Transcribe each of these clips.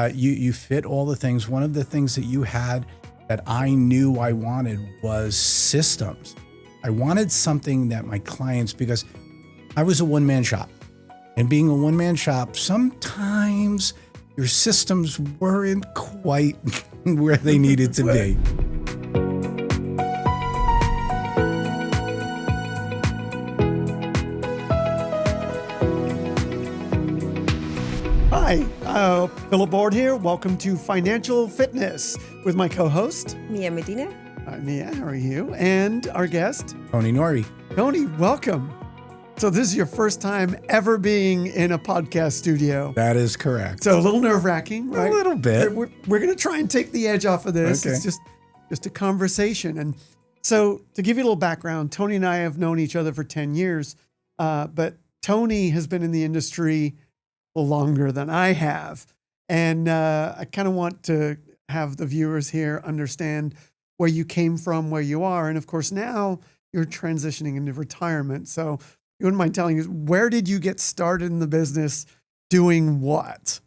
You fit all the things. One of the things that you had that I knew I wanted was systems. I wanted something that my clients, because I was a one-man shop. And being a one-man shop, sometimes your systems weren't quite where they needed to be. Hi, Philip Board here. Welcome to Financial Fitness with my co-host, Mia Medina. Hi, Mia, how are you? And our guest, Tony Nori. Tony, welcome. So this is your first time ever being in a podcast studio. That is correct. So a little nerve-wracking, right? A little bit. We're going to try and take the edge off of this. Okay. It's just a conversation. And so to give you a little background, Tony and I have known each other for 10 years, but Tony has been in the industry longer than I have. And I kind of want to have the viewers here understand where you came from, where you are. And of course, now you're transitioning into retirement. So you wouldn't mind telling us, where did you get started in the business doing what?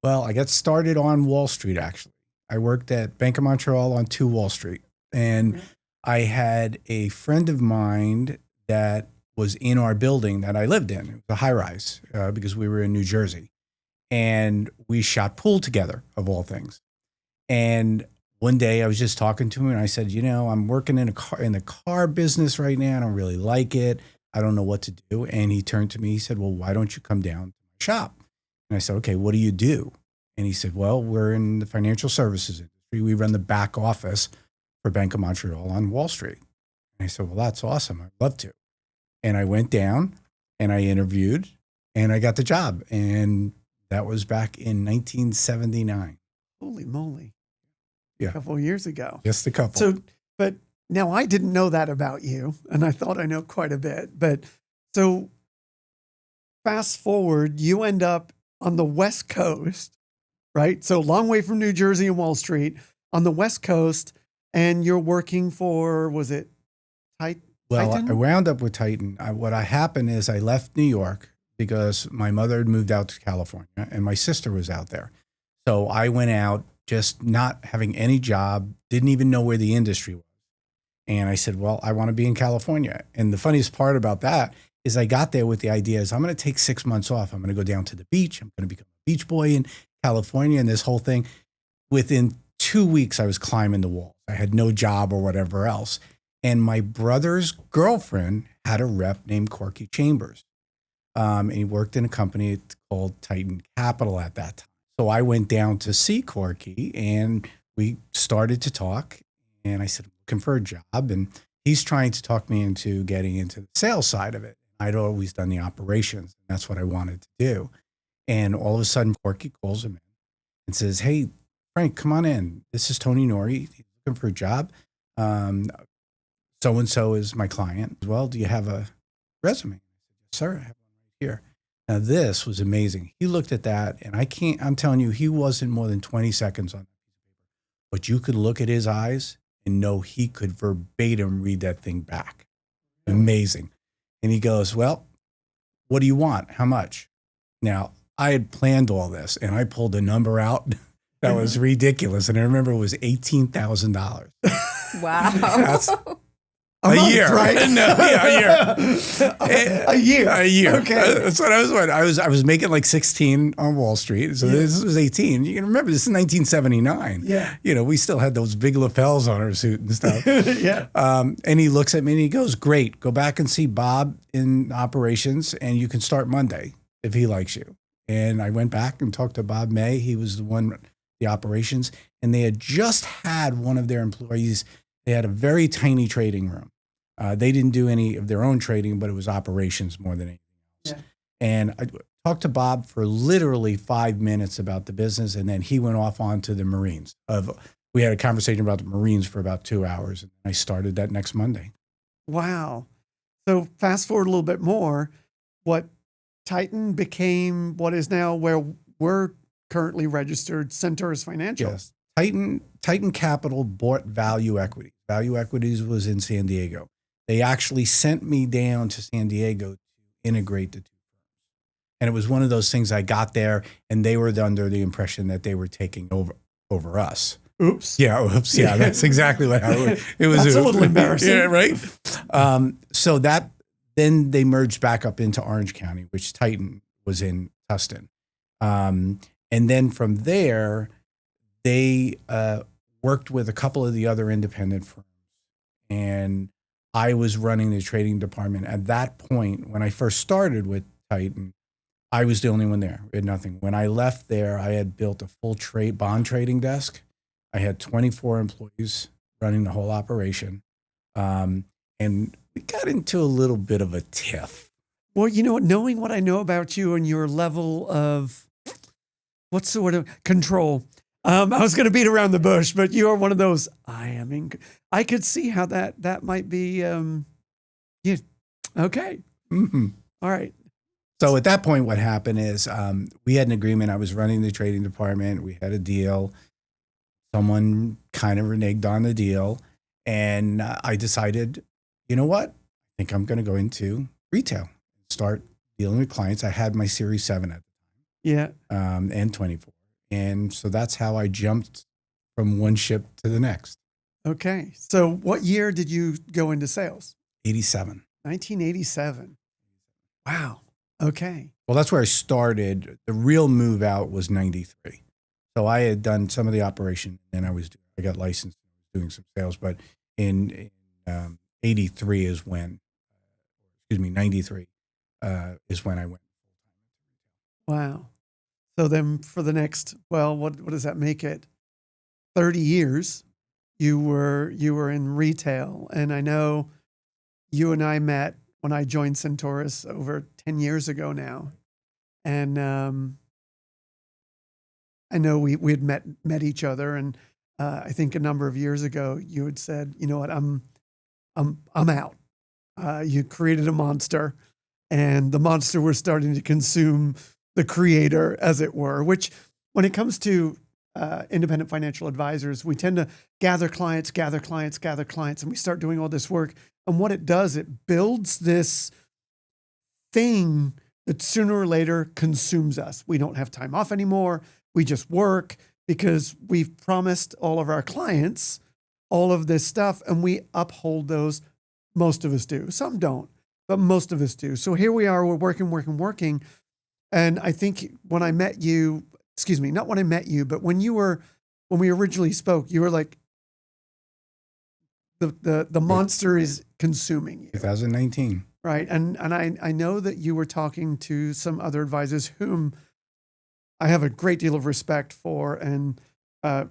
Well, I got started on Wall Street, actually. I worked at Bank of Montreal on 2 Wall Street. And I had a friend of mine that was in our building that I lived in. It was a high rise because we were in New Jersey. And we shot pool together, of all things. And one day I was just talking to him and I said, you know, I'm working in the car business right now. I don't really like it. I don't know what to do. And he turned to me, he said, well, why don't you come down to my shop? And I said, okay, what do you do? And he said, well, we're in the financial services industry. We run the back office for Bank of Montreal on Wall Street. And I said, well, that's awesome. I'd love to. And I went down and I interviewed and I got the job. And that was back in 1979. Holy moly. Yeah. A couple of years ago. Just a couple. So, but now I didn't know that about you, and I thought I know quite a bit. But so fast forward, you end up on the West Coast, right? So long way from New Jersey and Wall Street on the West Coast, and you're working for, was it Titan? Well, I wound up with Titan. What happened is I left New York because my mother had moved out to California and my sister was out there. So I went out just not having any job, didn't even know where the industry was. And I said, well, I want to be in California. And the funniest part about that is I got there with the idea is I'm going to take 6 months off. I'm going to go down to the beach. I'm going to become a beach boy in California and this whole thing. Within 2 weeks, I was climbing the walls. I had no job or whatever else. And my brother's girlfriend had a rep named Corky Chambers. And he worked in a company called Titan Capital at that time. So I went down to see Corky and we started to talk. And I said, I'm looking for a job. And he's trying to talk me into getting into the sales side of it. I'd always done the operations. And that's what I wanted to do. And all of a sudden, Corky calls him in and says, hey, Frank, come on in. This is Tony Nori. He's looking for a job. So-and-so is my client. Well, do you have a resume? I said, yes, sir, I have one right here. Now, this was amazing. He looked at that, and I'm telling you, he wasn't more than 20 seconds on that piece of paper. But you could look at his eyes and know he could verbatim read that thing back. Amazing. And he goes, well, what do you want? How much? Now, I had planned all this, and I pulled a number out that was ridiculous. And I remember it was $18,000. Wow. That's A month, year, right? No, yeah, a year. A year. A year. Okay. That's what I was doing. I was making like 16 on Wall Street. So this was 18. You can remember this is 1979. Yeah. You know, we still had those big lapels on our suit and stuff. Yeah. And he looks at me and he goes, great, go back and see Bob in operations and you can start Monday if he likes you. And I went back and talked to Bob May. He was the operations, and they had just had one of their employees. They had a very tiny trading room. They didn't do any of their own trading, but it was operations more than anything else. Yeah. And I talked to Bob for literally 5 minutes about the business, and then he went off onto the Marines. We had a conversation about the Marines for about 2 hours, and I started that next Monday. Wow. So fast forward a little bit more, what Titan became what is now where we're currently registered, Centaurus Financial. Yes. Titan Capital bought Value Equity. Value Equities was in San Diego. They actually sent me down to San Diego to integrate the two firms. And it was one of those things. I got there and they were under the impression that they were taking over us. Oops. Yeah. Oops. Yeah. That's exactly what it was. That's a little embarrassing. Yeah. Right. So then they merged back up into Orange County, which Titan was in Tustin. And then from there, they worked with a couple of the other independent firms. And I was running the trading department. At that point, when I first started with Titan, I was the only one there. We had nothing. When I left there, I had built a full bond trading desk. I had 24 employees running the whole operation. And we got into a little bit of a tiff. Well, you know what? Knowing what I know about you and your level of, what's the word of control? I was going to beat around the bush, but you are one of those. I could see how that might be. Yeah. Okay. Mm-hmm. All right. So at that point, what happened is we had an agreement. I was running the trading department. We had a deal. Someone kind of reneged on the deal. And I decided, you know what? I think I'm going to go into retail, start dealing with clients. I had my Series 7 at the time. Yeah. And 24. And so that's how I jumped from one ship to the next. Okay. So what year did you go into sales? 87. 1987. Wow. Okay. Well, that's where I started. The real move out was 93. So I had done some of the operation, and I got licensed doing some sales. But in 83 is when, 93 is when I went. Wow. So then for the next, well, what does that make it? 30 years, you were in retail. And I know you and I met when I joined Centaurus over 10 years ago now. And I know we had met each other, and I think a number of years ago you had said, you know what, I'm out. You created a monster, and the monster was starting to consume the creator, as it were, which when it comes to independent financial advisors, we tend to gather clients, and we start doing all this work. And what it does, it builds this thing that sooner or later consumes us. We don't have time off anymore. We just work because we've promised all of our clients all of this stuff, and we uphold those. Most of us do. Some don't, but most of us do. So here we are, we're working. And I think when I met you, not when I met you, but when we originally spoke, you were like, the monster is consuming you. 2019. Right. And I know that you were talking to some other advisors whom I have a great deal of respect for, and for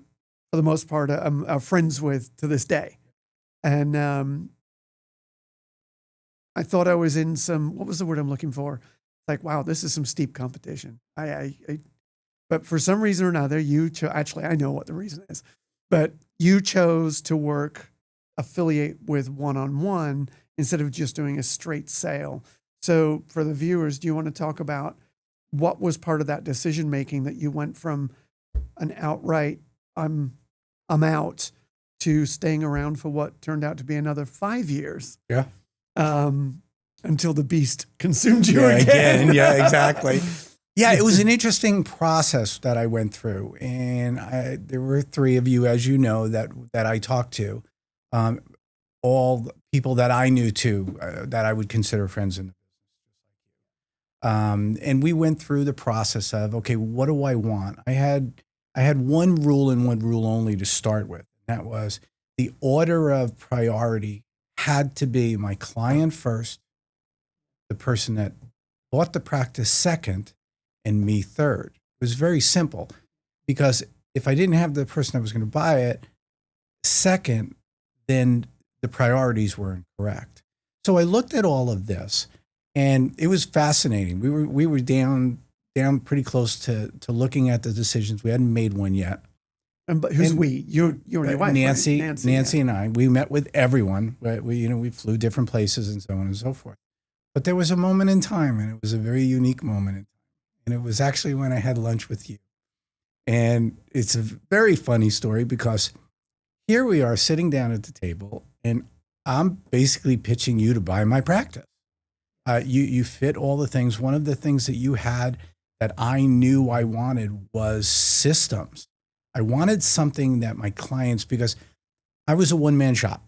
the most part, I'm friends with to this day. And I thought I was in some, what was the word I'm looking for? Like, wow, this is some steep competition. But for some reason or another, actually, I know what the reason is, but you chose to affiliate with one-on-one instead of just doing a straight sale. So for the viewers, do you want to talk about what was part of that decision-making that you went from an outright, I'm out, to staying around for what turned out to be another 5 years? Yeah. Until the beast consumed you again. Yeah, exactly. Yeah, it was an interesting process that I went through. And there were 3 of you, as you know, that I talked to. All people that I knew too, that I would consider friends in the business. And we went through the process of, okay, what do I want? I had one rule and one rule only to start with. That was the order of priority had to be my client first, the person that bought the practice second, and me third. It was very simple, because if I didn't have the person that was going to buy it second, then the priorities were incorrect. So I looked at all of this, and it was fascinating. We were down pretty close to looking at the decisions. We hadn't made one yet. But who's we? You and your wife, Nancy, right? Nancy and I. We met with everyone. We flew different places and so on and so forth. But there was a moment in time, and it was a very unique moment in time. And it was actually when I had lunch with you. And it's a very funny story, because here we are sitting down at the table, and I'm basically pitching you to buy my practice. You fit all the things. One of the things that you had that I knew I wanted was systems. I wanted something that my clients, because I was a one-man shop.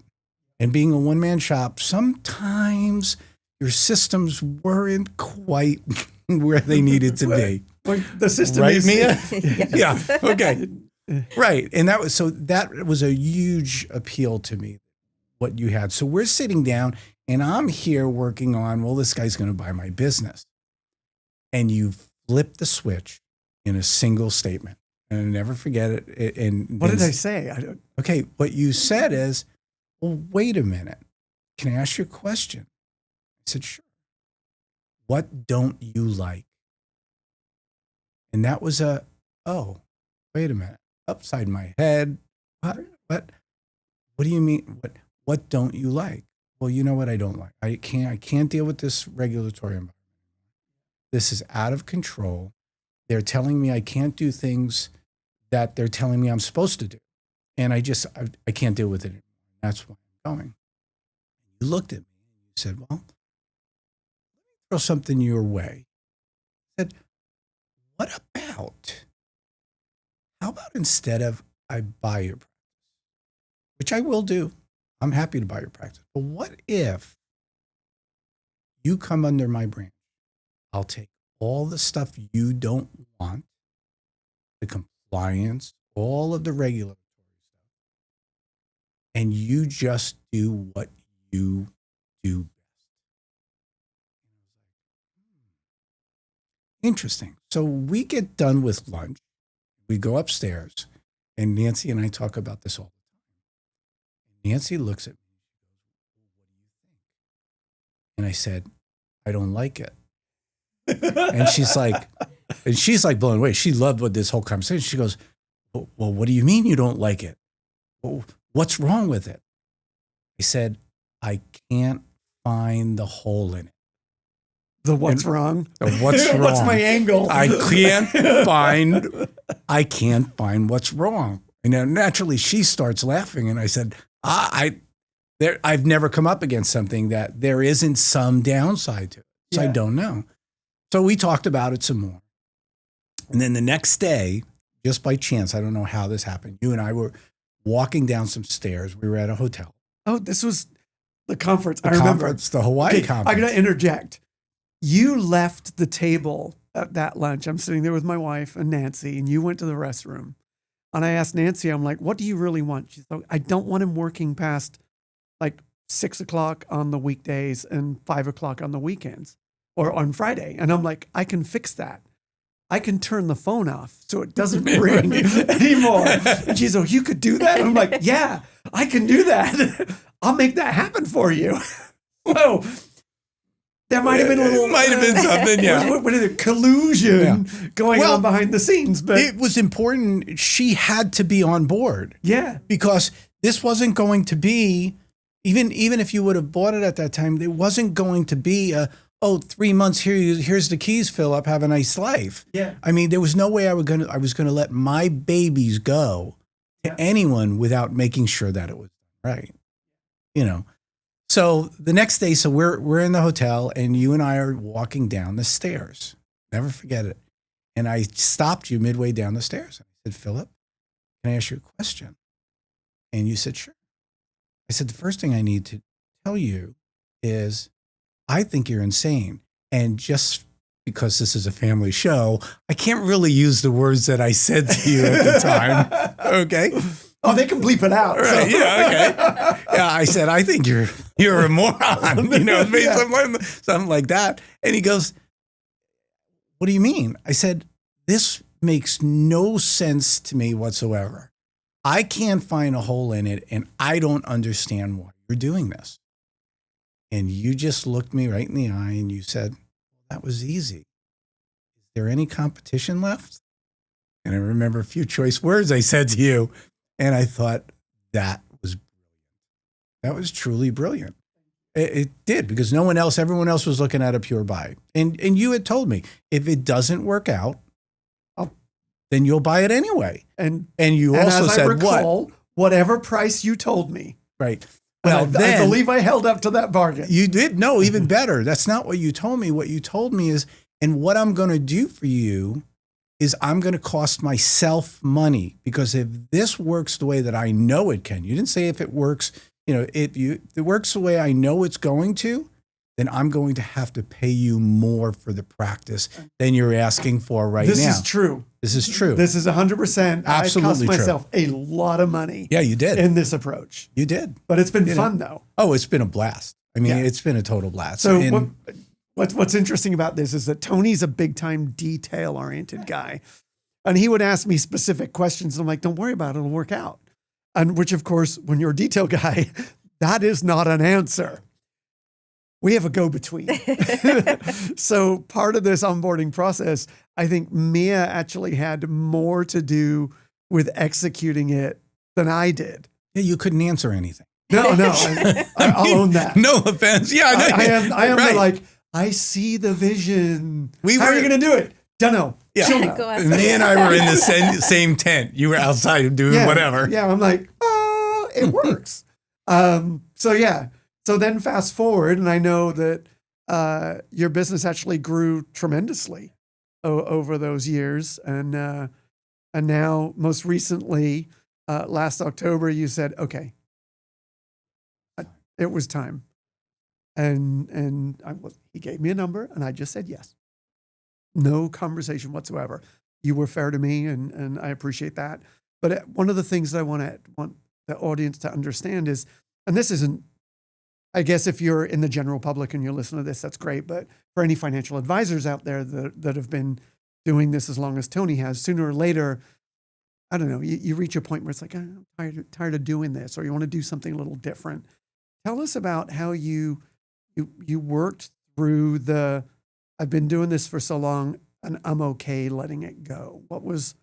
And being a one-man shop, sometimes your systems weren't quite where they needed to be. Well, the system right, is Mia? Yes. Yeah. Okay. Right. And that was a huge appeal to me, what you had. So we're sitting down and I'm here working on, well, this guy's going to buy my business. And you flip the switch in a single statement. And I'll never forget it. And what did I say? Okay. What you said is, well, wait a minute. Can I ask you a question? I said, sure. What don't you like? And that was oh, wait a minute. Upside my head. What do you mean? What don't you like? Well, you know what I don't like. I can't deal with this regulatory environment. This is out of control. They're telling me I can't do things that they're telling me I'm supposed to do. And I can't deal with it anymore. That's why I'm going. You looked at me and you said, well, let me throw something your way. I said, how about instead of I buy your practice, which I will do. I'm happy to buy your practice. But what if you come under my branch? I'll take all the stuff you don't want, the compliance, all of the regulatory stuff, and you just do what you do best. Interesting. So we get done with lunch. We go upstairs, and Nancy and I talk about this all the time. Nancy looks at me. What do you think? And I said, I don't like it. And she's like blown away. She loved what this whole conversation. She goes, well, what do you mean you don't like it? Well, what's wrong with it? I said, I can't find the hole in it. The what's wrong? The what's wrong? What's my angle? I can't find what's wrong. And naturally she starts laughing. And I said, I've never come up against something that there isn't some downside to it. So I don't know. So we talked about it some more. And then the next day, just by chance, I don't know how this happened. You and I were walking down some stairs. We were at a hotel. Oh, this was the conference. I remember. The Hawaii conference. I'm going to interject. You left the table at that lunch. I'm sitting there with my wife and Nancy, and you went to the restroom. And I asked Nancy, I'm like, what do you really want? She's like, I don't want him working past like 6 o'clock on the weekdays and 5 o'clock on the weekends or on Friday. And I'm like, I can fix that. I can turn the phone off so it doesn't ring anymore. And she's like, you could do that? I'm like, yeah, I can do that. I'll make that happen for you. Whoa. There might have been a little... Might have been something, yeah. What is it? Collusion going on behind the scenes. But it was important. She had to be on board. Yeah. Because this wasn't going to be, even if you would have bought it at that time, it wasn't going to be 3 months, here's the keys, Philip, have a nice life. Yeah. I mean, there was no way I was going to let my babies go to anyone without making sure that it was right. You know. So the next day, so we're in the hotel and you and I are walking down the stairs. Never forget it. And I stopped you midway down the stairs. I said, Philip, can I ask you a question? And you said, sure. I said, the first thing I need to tell you is I think you're insane. And just because this is a family show, I can't really use the words that I said to you at the time. Okay. Oh, they can bleep it out. Right, So. yeah, okay. Yeah, I said, I think you're a moron, something like that. And he goes, what do you mean? I said, this makes no sense to me whatsoever. I can't find a hole in it, and I don't understand why you're doing this. And you just looked me right in the eye and you said, that was easy. Is there any competition left? And I remember a few choice words I said to you. And I thought that was brilliant. That was truly brilliant. It did, because everyone else was looking at a pure buy. And you had told me, if it doesn't work out, then you'll buy it anyway. And you also said, whatever price you told me. Right. Well, I believe I held up to that bargain. You did? No, even better. That's not what you told me. What you told me is, and what I'm going to do for you is I'm going to cost myself money, because if this works the way that I know it can, you didn't say if it works, if it works the way I know it's going to, then I'm going to have to pay you more for the practice than you're asking for right now. This is true. This is true. This is 100%. Absolutely I cost myself a lot of money. Yeah, you did. In this approach. You did. But it's been fun, though. Oh, it's been a blast. I mean, it's been a total blast. So what's interesting about this is that Tony's a big-time detail-oriented guy. And he would ask me specific questions. And I'm like, don't worry about it. It'll work out. And which, of course, when you're a detail guy, that is not an answer. We have a go-between. So part of this onboarding process, I think Mia actually had more to do with executing it than I did. Yeah, you couldn't answer anything. No, I'll own that. No offense. Yeah, I am right. like, I see the vision. How are you going to do it? Don't know. Yeah. She'll know. Me and I were in the same tent. You were outside doing whatever. Yeah, I'm like, oh, it works. So then fast forward, and I know that your business actually grew tremendously over those years. And now most recently, last October, you said, okay, it was time. And he gave me a number, and I just said yes. No conversation whatsoever. You were fair to me, and I appreciate that. But one of the things that I want the audience to understand is, and this isn't, I guess if you're in the general public and you're listening to this, that's great. But for any financial advisors out there that have been doing this as long as Tony has, sooner or later, I don't know, you reach a point where it's like, I'm tired of doing this, or you want to do something a little different. Tell us about how you worked through I've been doing this for so long and I'm okay letting it go. What was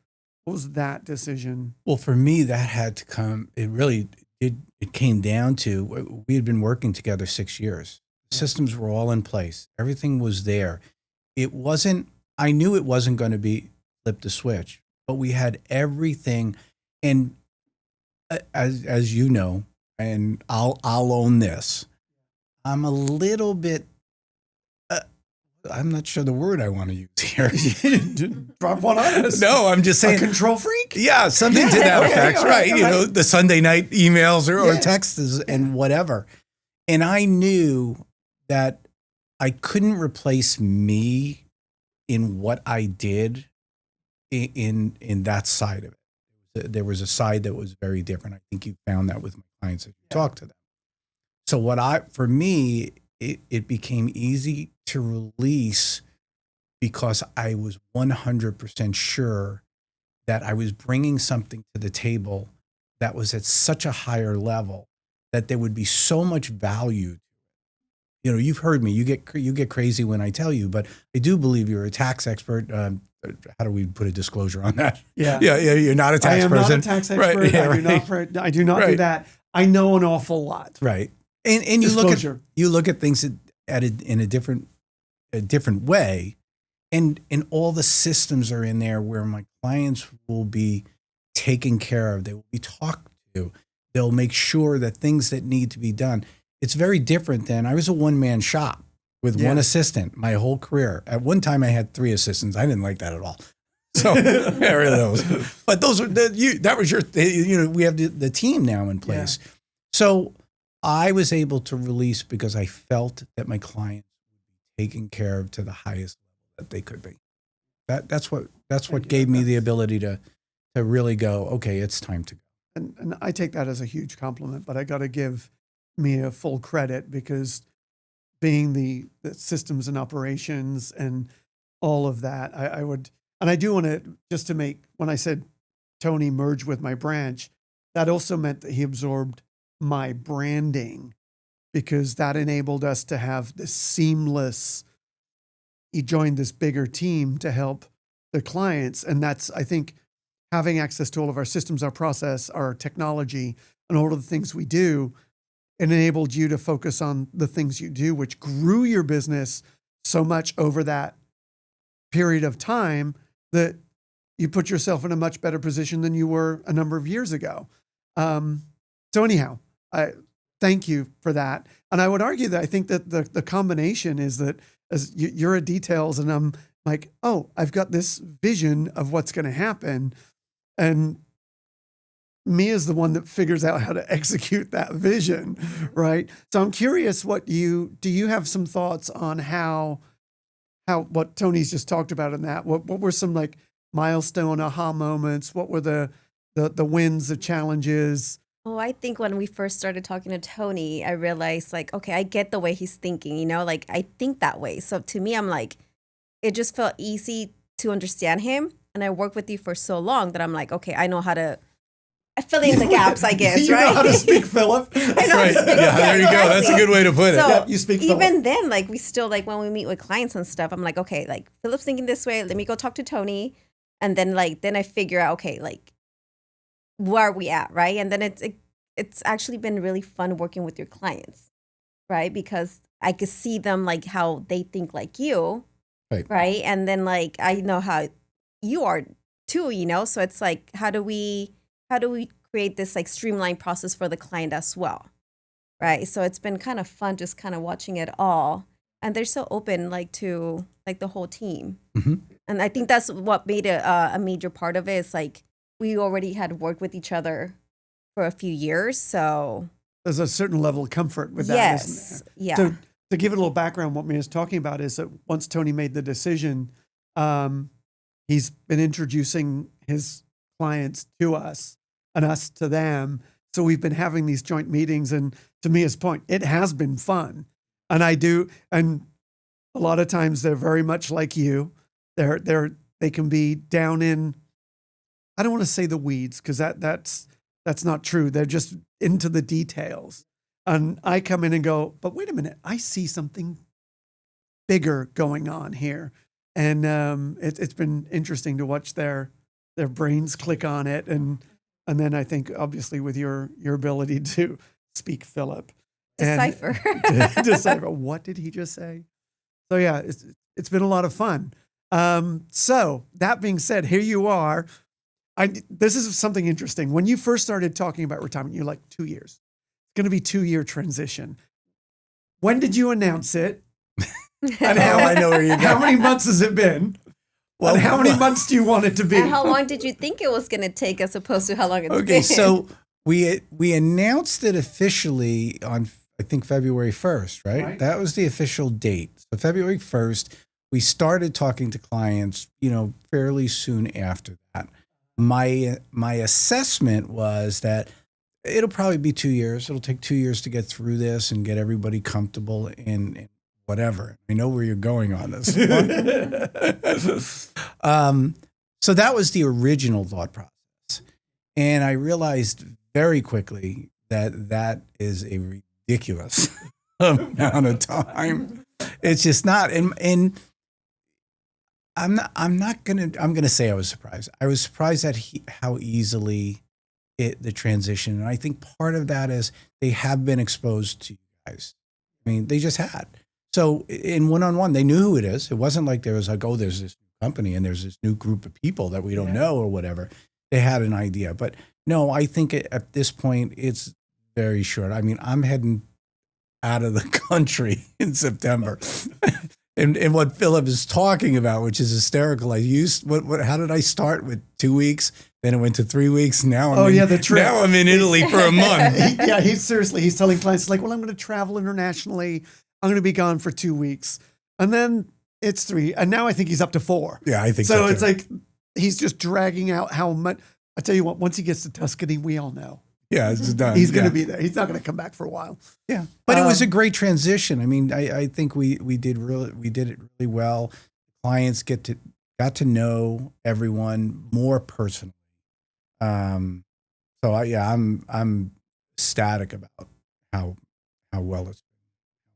that decision? Well, for me, that had to come, it came down to, we had been working together 6 years. Systems were all in place. Everything was there. I knew it wasn't going to be flip the switch, but we had everything. And as you know, and I'll own this, I'm a little bit, I'm not sure the word I want to use here. Drop one on us. No, I'm just saying. A control freak? Yeah, something to that effect, right? Right. The Sunday night emails or texts and whatever. And I knew that I couldn't replace me in what I did in that side of it. There was a side that was very different. I think you found that with my clients as you talk to them. So for me, it became easy to release because I was 100% sure that I was bringing something to the table that was at such a higher level that there would be so much value. You've heard me. You get crazy when I tell you, but I do believe you're a tax expert. How do we put a disclosure on that? Yeah. You're not a tax person. I am not a tax expert. Right. Yeah, I do not do that. I know an awful lot. Right. And you look at things in a different way, and all the systems are in there where my clients will be taken care of. They will be talked to. They'll make sure that things that need to be done. It's very different than I was a one-man shop with one assistant my whole career. At one time, I had 3 assistants. I didn't like that at all. So but those were that was your we have the team now in place. Yeah. So I was able to release because I felt that my clients would be taken care of to the highest level that they could be. That's what gave me the ability to really go, okay, it's time to go. And I take that as a huge compliment, but I got to give Mia full credit because being the systems and operations and all of that, I would, and I do want to, just to make, when I said Tony merged with my branch, that also meant that he absorbed my branding because that enabled us to have this seamless, he joined this bigger team to help the clients. And that's, I think, having access to all of our systems, our process, our technology, and all of the things we do, it enabled you to focus on the things you do, which grew your business so much over that period of time that you put yourself in a much better position than you were a number of years ago. So anyhow, thank you for that. And I would argue that I think that the combination is that as you're at details and I'm like, oh, I've got this vision of what's going to happen. And Mia's the one that figures out how to execute that vision, right? So I'm curious do you have some thoughts on how what Tony's just talked about in that? What were some like milestone aha moments? What were the wins, the challenges? Oh, I think when we first started talking to Tony, I realized like, okay, I get the way he's thinking, like I think that way. So to me, I'm like, it just felt easy to understand him. And I worked with you for so long that I'm like, okay, I know how to fill in the gaps, I guess, You right? know how to speak, Philip. I know how to speak. Yeah, there you go. That's a good way to put it. So Yeah, you speak Philip. even then, like we still like when we meet with clients and stuff, I'm like, okay, like Philip's thinking this way. Let me go talk to Tony, and then I figure out, okay, like where are we at, right? And then it's actually been really fun working with your clients, right? Because I could see them like how they think like you, right? And then like I know how you are too, so it's like how do we create this like streamlined process for the client as well, right? So it's been kind of fun just kind of watching it all, and they're so open like to like the whole team. Mm-hmm. And I think that's what made it a major part of it. Is like we already had worked with each other for a few years, so There's a certain level of comfort with that, yes, isn't there? yeah. So to give it a little background, what Mia's talking about is that once Tony made the decision, he's been introducing his clients to us and us to them. So we've been having these joint meetings, and to Mia's point, it has been fun. And and a lot of times they're very much like you. They can be down in, I don't want to say the weeds because that's not true. They're just into the details. And I come in and go, but wait a minute, I see something bigger going on here. And it's been interesting to watch their brains click on it. And then I think obviously with your ability to speak Philip. Decipher. Decipher. What did he just say? So yeah, it's been a lot of fun. So that being said, here you are. This is something interesting. When you first started talking about retirement, you're like 2 years. It's going to be 2-year transition. When did you announce it? And I know where you're going. How many months has it been? Well, and how many months do you want it to be? And how long did you think it was going to take as opposed to how long it's been? Okay, so we announced it officially on, I think, February 1st, right? That was the official date. So February 1st, we started talking to clients, fairly soon after that. My assessment was that it'll probably be 2 years. It'll take 2 years to get through this and get everybody comfortable in whatever. I know where you're going on this. So that was the original thought process. And I realized very quickly that is a ridiculous amount of time. It's just not. And I'm gonna say I was surprised. I was surprised at how easily the transition. And I think part of that is they have been exposed to you guys. I mean, they just had. So in one-on-one, they knew who it is. It wasn't like there was like, oh, there's this new company and there's this new group of people that we don't know or whatever. They had an idea. But no, I think at this point, it's very short. I mean, I'm heading out of the country in September. And what Philip is talking about, which is hysterical. I used how did I start with 2 weeks? Then it went to 3 weeks. Now the trip. Now I'm in Italy for a month. He's telling clients like, well, I'm going to travel internationally. I'm going to be gone for 2 weeks. And then it's 3. And now I think he's up to 4. Yeah, I think so. So it's like he's just dragging out how much. I tell you what, once he gets to Tuscany, we all know. Yeah, it's done. He's going to be there. He's not going to come back for a while. Yeah, but it was a great transition. I mean, I think we did it really well. Clients got to know everyone more personally. I'm ecstatic about how well it's been.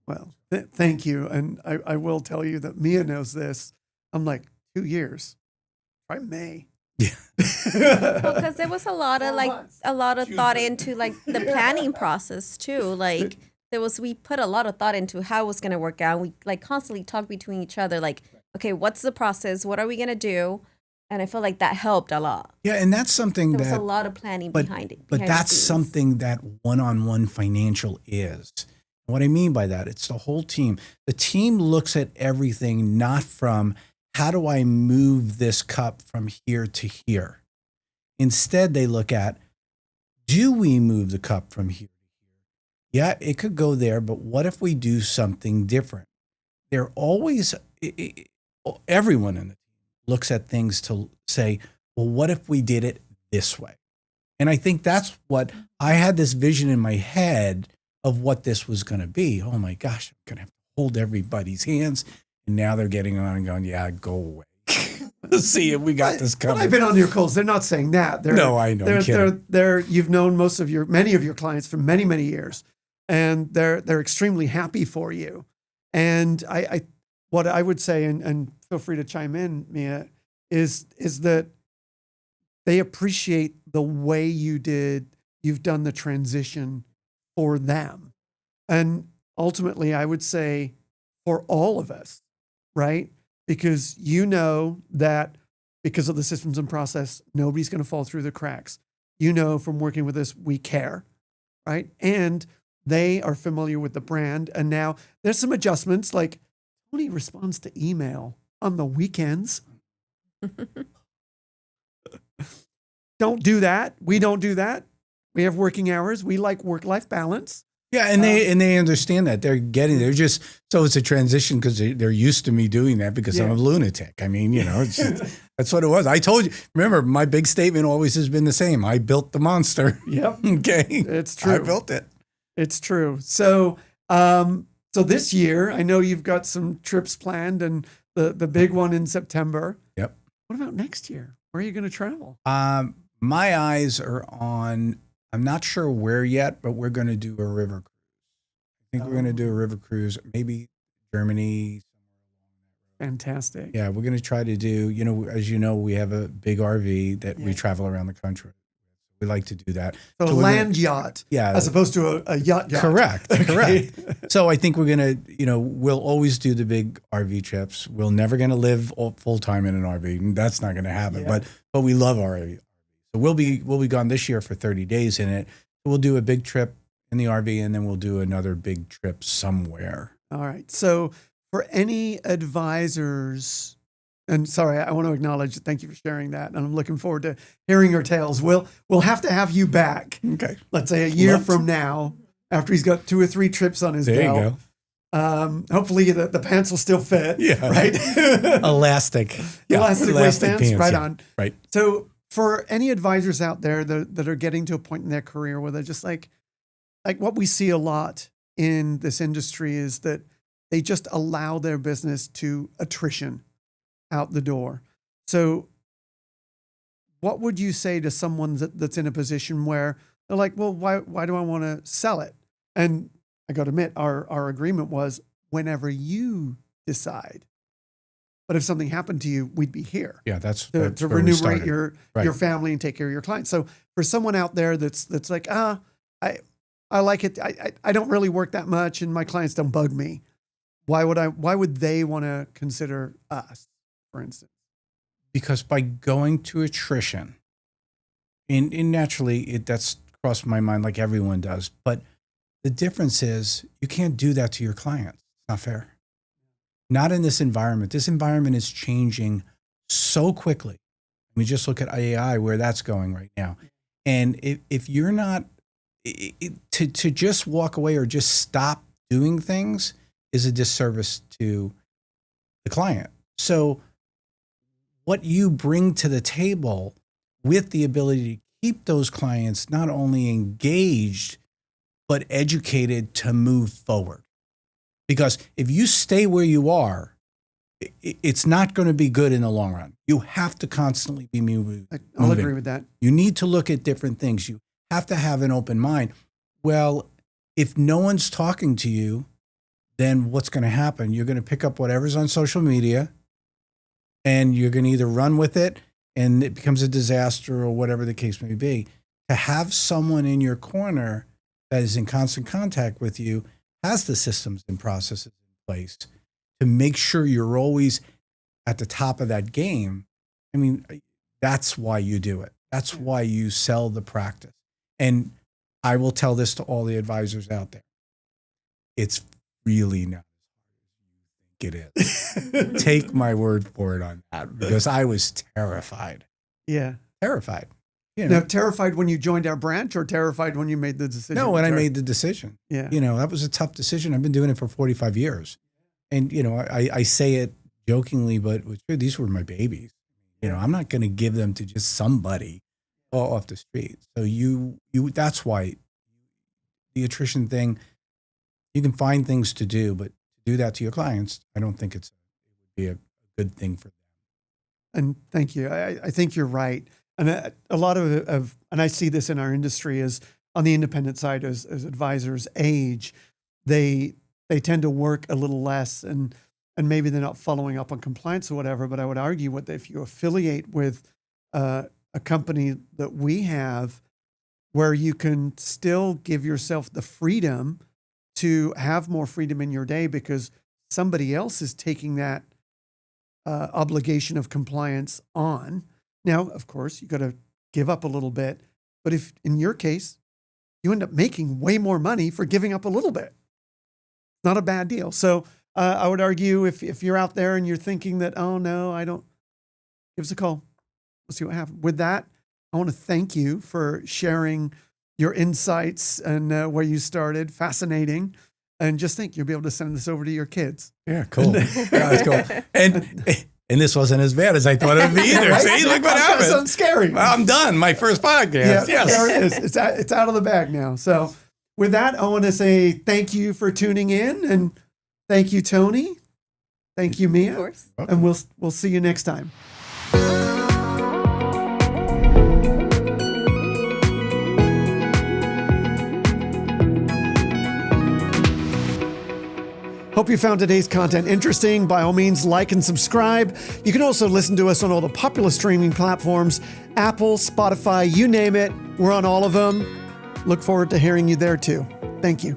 Well, thank you, and I will tell you that Mia knows this. I'm like 2 years. Try May. Yeah. Because there was a lot of thought into like the planning process too. Like we put a lot of thought into how it was going to work out. We like constantly talk between each other. Like, okay, what's the process? What are we going to do? And I feel like that helped a lot. Yeah, and that's something There was that a lot of planning but, behind it. But behind the that's scenes. something that one-on-one financial is. What I mean by that, it's the whole team. The team looks at everything not from how do I move this cup from here to here. Instead, they look at, do we move the cup from here to here? Yeah, it could go there, but what if we do something different? They're always, everyone in the team looks at things to say, well, what if we did it this way? And I think that's what I had this vision in my head of what this was going to be. Oh my gosh, I'm going to have to hold everybody's hands. And now they're getting on and going, yeah, go away. See if we got this coming. I've been on your calls. They're not saying that. No, I know. You've known many of your clients for many, many years, and they're extremely happy for you. And what I would say, and feel free to chime in, Mia, is that they appreciate the way you've done the transition for them. And ultimately, I would say for all of us, right? Because you know that because of the systems and process, nobody's going to fall through the cracks. You know, from working with us, we care, right? And they are familiar with the brand. And now there's some adjustments, like Tony responds to email on the weekends. Don't do that. We don't do that. We have working hours. We like work-life balance. Yeah, and they understand that. They're just, so it's a transition because they're used to me doing that because I'm a lunatic. I mean, that's what it was. I told you, remember, my big statement always has been the same. I built the monster. Yep. Okay. It's true. I built it. It's true. So, so this year, I know you've got some trips planned and the big one in September. Yep. What about next year? Where are you going to travel? My eyes are on, I'm not sure where yet, but we're going to do a river cruise. I think we're going to do a river cruise, maybe Germany. Fantastic. Yeah, we're going to try to do, as you know, we have a big RV that we travel around the country. We like to do that. So a land yacht, as opposed to a yacht. Correct, okay. Correct. So I think we're going to, we'll always do the big RV trips. We're never going to live full time in an RV. That's not going to happen. Yeah. But we love our RV. So we'll be gone this year for 30 days in it. We'll do a big trip in the RV, and then we'll do another big trip somewhere. All right. So for any advisors, and sorry, I want to acknowledge, thank you for sharing that. And I'm looking forward to hearing your tales. We'll have to have you back. Okay. Let's say a year from now, after he's got 2 or 3 trips on his belt. There you go. Hopefully the pants will still fit. Yeah. Right. Elastic. Yeah. Elastic waistbands. Pants, right yeah. on. Right. So for any advisors out there that are getting to a point in their career where they're just like what we see a lot in this industry is that they just allow their business to attrition out the door. So what would you say to someone that's in a position where they're like, well, why do I want to sell it? And I got to admit, our agreement was whenever you decide. But if something happened to you, we'd be here. Yeah, that's to where we remunerate started. your family and take care of your clients. So for someone out there that's like, I like it. I don't really work that much, and my clients don't bug me. Why would they want to consider us, for instance? Because by going to attrition, and naturally that's crossed my mind like everyone does, but the difference is you can't do that to your clients. It's not fair. Not in this environment. This environment is changing so quickly. I mean, just look at AI, where that's going right now. And if you're not, to just walk away or just stop doing things is a disservice to the client. So what you bring to the table with the ability to keep those clients not only engaged, but educated to move forward. Because if you stay where you are, it's not going to be good in the long run. You have to constantly be moving. I'll agree with that. You need to look at different things. You have to have an open mind. Well, if no one's talking to you, then what's going to happen? You're going to pick up whatever's on social media, and you're going to either run with it and it becomes a disaster or whatever the case may be. To have someone in your corner that is in constant contact with you, has the systems and processes in place to make sure you're always at the top of that game I mean, that's why you do it. That's why you sell the practice. And I will tell this to all the advisors out there. It's really not as hard as you think it is. Take my word for it on that, because I was terrified. Yeah. Terrified. You know, Now, terrified when you joined our branch, or terrified when you made the decision? no, when I made the decision. Yeah. You know, that was a tough decision. I've been doing it for 45 years. And, you know, I say it jokingly, but these were my babies. You know, I'm not going to give them to just somebody off the street. So that's why the attrition thing, you can find things to do, but to do that to your clients, I don't think it would be a good thing for them. And thank you. I think you're right. And a lot of, and I see this in our industry, is on the independent side, as advisors age, they tend to work a little less, and maybe they're not following up on compliance or whatever. But I would argue if you affiliate with a company that we have, where you can still give yourself the freedom to have more freedom in your day, because somebody else is taking that obligation of compliance on. Now, of course, you got to give up a little bit, but if in your case, you end up making way more money for giving up a little bit, not a bad deal. So I would argue, if you're out there and you're thinking that, oh no, I don't, give us a call. We'll see what happens. With that, I want to thank you for sharing your insights and where you started. Fascinating. And just think, you'll be able to send this over to your kids. Yeah, cool. Yeah, that's cool. And this wasn't as bad as I thought it would be either. Right? See, look what happened. Sounds scary. Well, I'm done. My first podcast. Yeah, Yes. there it is. It's out of the bag now. So with that, I want to say thank you for tuning in, and thank you, Tony. Thank you, Mia. Of course. And we'll see you next time. Hope you found today's content interesting. By all means, like and subscribe. You can also listen to us on all the popular streaming platforms, Apple, Spotify, you name it. We're on all of them. Look forward to hearing you there too. Thank you.